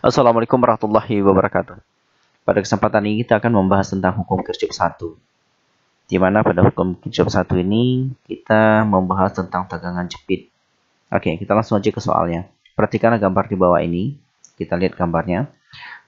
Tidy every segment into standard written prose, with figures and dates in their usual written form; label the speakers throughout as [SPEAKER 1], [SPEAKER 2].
[SPEAKER 1] Assalamualaikum warahmatullahi wabarakatuh. Pada kesempatan ini kita akan membahas tentang hukum Kirchhoff 1. Di mana pada hukum Kirchhoff 1 ini kita membahas tentang tegangan jepit. Oke, kita langsung aja ke soalnya. Perhatikan gambar di bawah ini. Kita lihat gambarnya.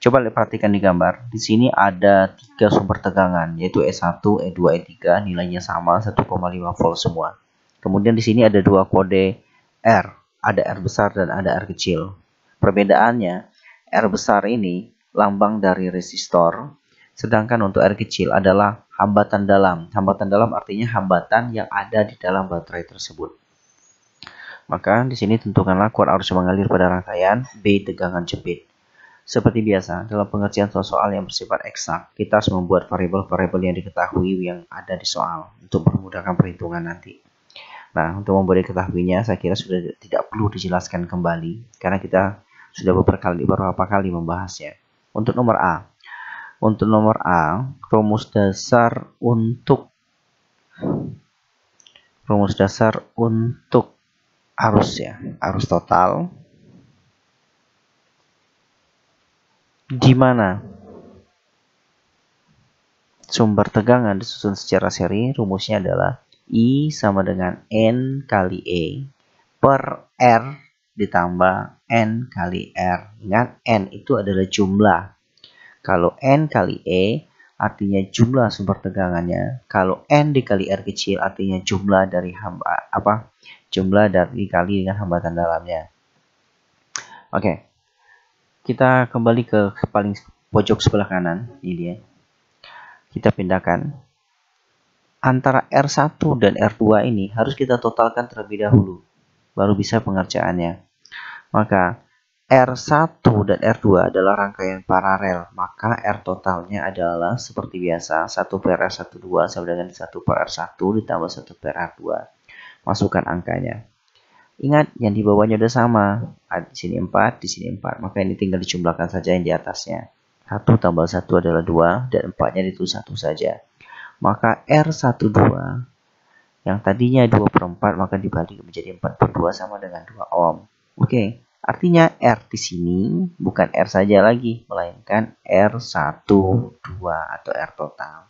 [SPEAKER 1] Coba perhatikan di gambar. Di sini ada 3 sumber tegangan, yaitu E1, E2, E3, nilainya sama 1,5 volt semua. Kemudian di sini ada 2 kode R, ada R besar dan ada R kecil. Perbedaannya, R besar ini lambang dari resistor, sedangkan untuk R kecil adalah hambatan dalam. Hambatan dalam artinya hambatan yang ada di dalam baterai tersebut. Maka di sini tentukanlah kuat arus yang mengalir pada rangkaian, B tegangan jepit. Seperti biasa, dalam pengertian soal yang bersifat eksak, kita harus membuat variabel-variabel yang diketahui yang ada di soal untuk memudahkan perhitungan nanti. Nah, untuk membuat diketahuinya, saya kira sudah tidak perlu dijelaskan kembali, karena kita sudah beberapa kali membahasnya. Untuk nomor A, rumus dasar untuk arus arus total, di mana sumber tegangan disusun secara seri. Rumusnya adalah I sama dengan N kali E per R ditambah N kali R. Ingat, N itu adalah jumlah. Kalau N kali E artinya jumlah sumber tegangannya. Kalau N dikali R kecil artinya jumlah dari jumlah dikali dengan hambatan dalamnya. Oke. Kita kembali ke paling pojok sebelah kanan. Ini dia. Kita pindahkan. Antara R1 dan R2 ini harus kita totalkan terlebih dahulu, baru bisa pengerjaannya. Maka R1 dan R2 adalah rangkaian paralel, maka R totalnya adalah seperti biasa 1 per R12 sama dengan 1 per R1 ditambah 1 per R2. Masukkan angkanya. Ingat, yang di bawahnya udah sama. Di sini 4, di sini 4. Maka ini tinggal dijumlahkan saja yang di atasnya. 1 tambah 1 adalah 2, dan 4-nya ditulis 1 saja. Maka R12 yang tadinya 2 per 4, maka dibagi menjadi 4 per 2 sama dengan 2 ohm. Oke, artinya R di sini bukan R saja lagi, melainkan R12 atau R total.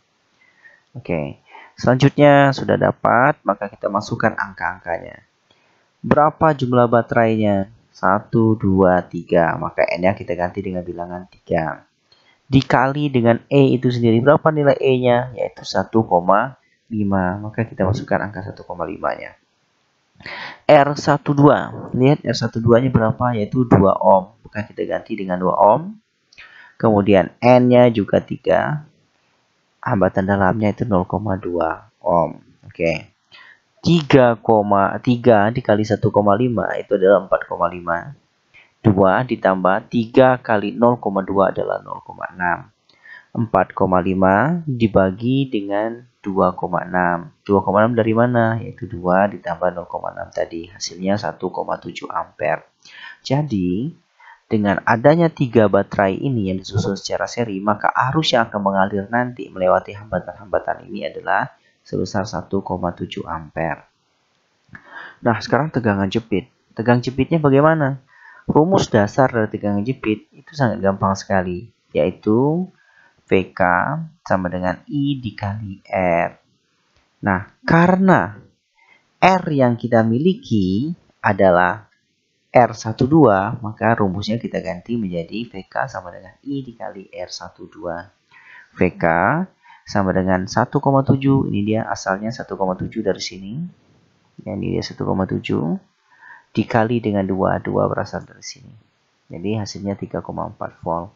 [SPEAKER 1] Oke, selanjutnya sudah dapat, maka kita masukkan angka-angkanya. Berapa jumlah baterainya? 1, 2, 3. Maka N-nya kita ganti dengan bilangan 3. Dikali dengan E itu sendiri. Berapa nilai E-nya? Yaitu 1,5. Maka kita masukkan angka 1,5-nya. R12. Lihat R12-nya berapa? Yaitu 2 ohm. Maka kita ganti dengan 2 ohm. Kemudian N-nya juga 3. Hambatan dalamnya itu 0,2 ohm. Oke. 3,3 dikali 1,5 itu adalah 4,5. 2 ditambah 3 kali 0,2 adalah 0,6. 4,5 dibagi dengan 2,6. 2,6 dari mana? Yaitu 2 ditambah 0,6 tadi. Hasilnya 1,7 ampere. Jadi, dengan adanya 3 baterai ini yang disusun secara seri, maka arus yang akan mengalir nanti melewati hambatan-hambatan ini adalah sebesar 1,7 ampere. Nah, sekarang tegangan jepit. Tegangan jepitnya bagaimana? Rumus dasar dari tegangan jepit itu sangat gampang sekali, yaitu VK sama dengan I dikali R. Nah, karena R yang kita miliki adalah R12, maka rumusnya kita ganti menjadi VK sama dengan I dikali R12. VK sama dengan 1,7, ini dia asalnya 1,7 dari sini. Ya, ini dia 1,7 dikali dengan 2 berasal dari sini. Jadi hasilnya 3,4 volt.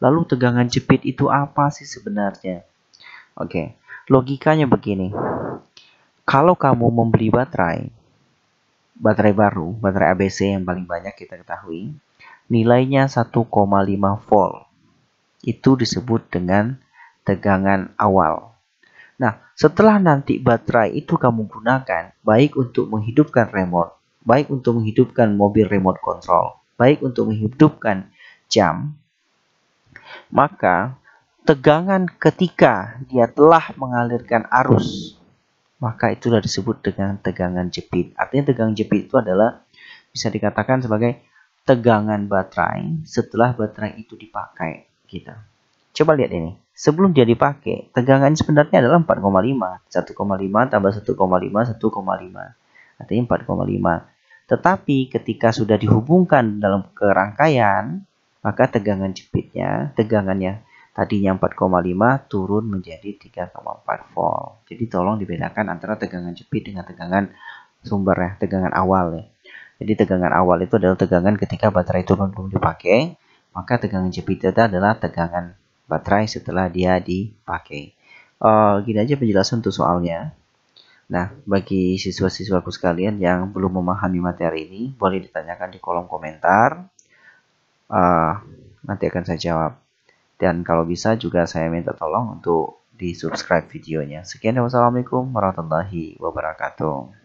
[SPEAKER 1] Lalu tegangan jepit itu apa sih sebenarnya? Oke, logikanya begini. Kalau kamu membeli baterai baru, baterai ABC yang paling banyak kita ketahui, nilainya 1,5 volt. Itu disebut dengan tegangan awal. Nah, setelah nanti baterai itu kamu gunakan, baik untuk menghidupkan remote, baik untuk menghidupkan mobil remote control, baik untuk menghidupkan jam, maka tegangan ketika dia telah mengalirkan arus, maka itulah disebut dengan tegangan jepit. Artinya tegangan jepit itu adalah bisa dikatakan sebagai tegangan baterai setelah baterai itu dipakai gitu. Coba lihat ini. Sebelum dia dipakai, tegangan sebenarnya adalah 4,5. 1,5 tambah 1,5, 1,5. Artinya 4,5. Tetapi ketika sudah dihubungkan dalam kerangkaian, maka tegangan jepitnya, tegangannya tadinya 4,5 turun menjadi 3,4 volt. Jadi tolong dibedakan antara tegangan jepit dengan tegangan sumber ya, tegangan awal ya. Jadi tegangan awal itu adalah tegangan ketika baterai turun belum dipakai, maka tegangan jepit itu adalah tegangan baterai setelah dia dipakai. Gini aja penjelasan untuk soalnya. Nah, bagi siswa-siswaku sekalian yang belum memahami materi ini, boleh ditanyakan di kolom komentar. Nanti akan saya jawab. Dan kalau bisa juga saya minta tolong untuk di subscribe videonya. Sekian, wassalamualaikum warahmatullahi wabarakatuh.